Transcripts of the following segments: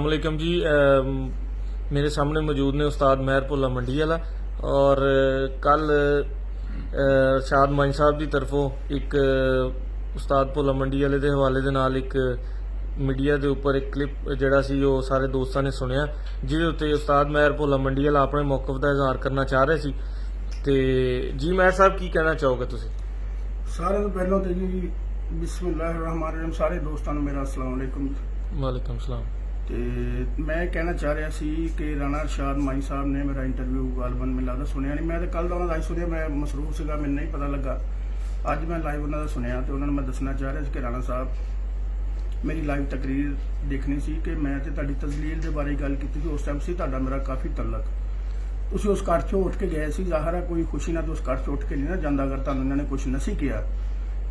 अस्सलामुअलैकुम जी। मेरे सामने मौजूद ने उस्ताद महर भुल्ला मंडी वाला और कल शाद माइन साहब की तरफों एक उस्ताद भुल्ला मंडी वाले के हवाले दे नाल एक मीडिया के उपर एक क्लिप जिहड़ा सी वो सारे दोस्तों ने सुनिया, जिहदे उत्ते उस्ताद महर भुल्ला मंडी वाला अपने मौकफ का इजहार करना चाह रहे सी। ते जी महर साहब की कहना चाहोगे तुसीं? सारे तो पहलों तो जी बिस्मिल्लाहिर्रहमानिर्रहीम, सारे दोस्तों को मेरा अस्सलाम वालेकुम। वालेकुम सलाम। ते मैं कहना चाह रहा सी कि राणा अरशाद माई साहब ने मेरा इंटरव्यू गालबन में लगता सुनिया नहीं, मैं तो कल का उन्होंने सुनिया, मैं मसरूफ सीगा, मैंने नहीं पता लगा। अज मैं लाइव उन्होंने सुनिया तो उन्होंने मैं दसना चाह रहा कि राणा साहब मेरी लाइव तकरीर देखनी सी कि मैं तो तुहाडी तजलील के बारे गल की थी। उस टाइम से तुहाडा मेरा काफ़ी तल्लक, तुसीं उस घर चों उठ के गए सी, ज़ाहिर है कोई खुशी ना तो उस घर चों उठ के नहीं ना जाता, अगर तुहानूं इन्होंने कुछ नहीं किया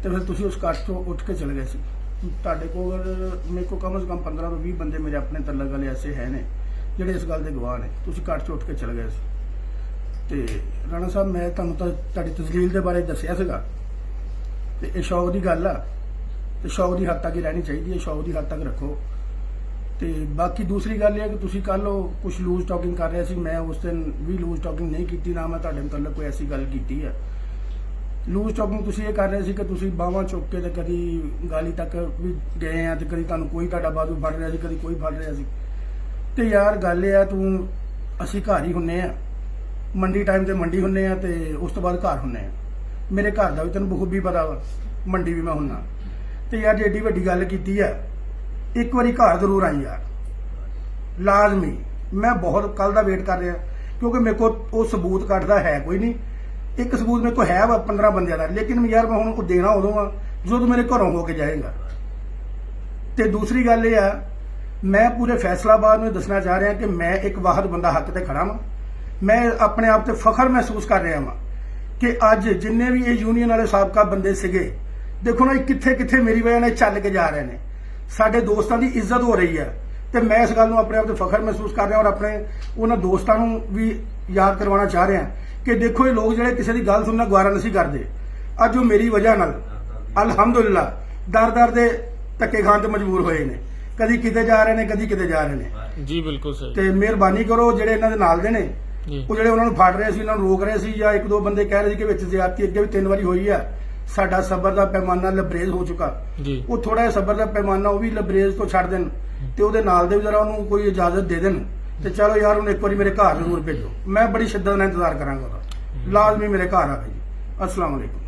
तो फिर तुसीं उस घर चों उठ के चले गए सी। तुहाडे को अगर मेरे को कम से कम 15 तो 20 बंदे मेरे अपने तल्लक वाले ऐसे है ने जिहड़े इस गल के गवाह ने, तुसीं घर चों उठ के चले गए सी। तो राणा साहब मैं तुहानूं तुहाडी तजलील के बारे दस्सिया सीगा ते इह शौक की गल आ तो शौक की हद तक ही रहनी चाहिए, शौक की हद तक रखो। तो बाकी दूसरी गल है कि तुसीं कल कुछ लूज टॉकिंग कर रहे सी, मैं उस दिन भी लूज टॉकिंग नहीं की, ना मैं तुहाडे मुतल्लक कोई ऐसी गल की है। लूज टॉकिंग तुसीं ये कर रहे सी कि तुसीं बावां चुक के कदी गाली तक भी गए हैं, तो कदी तुहानूं कोई तुहाडा बाजू फड़ रहा सी, कदी कोई फड़ रहा सी। तो यार गल ये तूं असीं घर ही हुन्ने आ, मंडी टाइम ते मंडी हुन्ने आ ते उस तो बाद घर हुन्ने आ। मेरे घर का भी तैनूं बखूबी पता वा, मंडी भी मैं हुन्ना। तो यार एडी वड्डी गल कीती है, एक बारी घर जरूर आई यार, लाजमी। मैं बहुत कल का वेट कर रहा क्योंकि मेरे को वो सबूत कटदा है कोई नहीं। एक सबूत मेरे को है वा 15 बंदियां का, लेकिन यार मैं हुण देना उदों आ जो मेरे घरों हो के जाएगा। तो दूसरी गल ये है, मैं पूरे फैसलाबाद में दसना चाह रहा कि मैं एक वाहद बंदा हक ते खड़ा वा। मैं अपने आप ते फखर महसूस कर रहा वा कि अज जिन्ने भी ये यूनीयन वाले साबका बंदे सिगे, देखो ना कित्थे कित्थे मेरी वजह ने चल के जा रहे हैं, साडे दोस्तों की इज्जत हो रही है। तो मैं इस गल अपने आप से फखर महसूस कर रहा और अपने उन्होंने दोस्तों भी याद करवाना चाह रहा कि देखो ये लोग जो किसी की गल सुनना गवारा नहीं करते, अज वो मेरी वजह नाल अलहमदुलिल्लाह दर दर दे धक्के खान से मजबूर होए ने, कदी किते जा रहे हैं कदी किते जा रहे हैं। जी बिल्कुल सही। तो मेहरबानी करो जेडे इन्हों के नाल दे ने वो जेडे उन्होंने फड़ रहे थे, उन्होंने रोक रहे थे, या एक दो बंदे कह रहे थे कि विच ज्यादती अगे भी 3 बारी हुई है, साडा सबर का पैमाना लबरेज हो चुका। वो थोड़ा जिहा सबर का पैमाना वो भी लबरेज तो छड़ देन ते उहदे नाल दे जरा उन्होंने कोई इजाजत दे देन ते चलो यार उन्हें एक बार मेरे घर जरूर भेजो, मैं बड़ी शिद्दत नाल इंतजार करांगा, लाजमी मेरे घर आवे जी। अस्सलाम वालेकुम।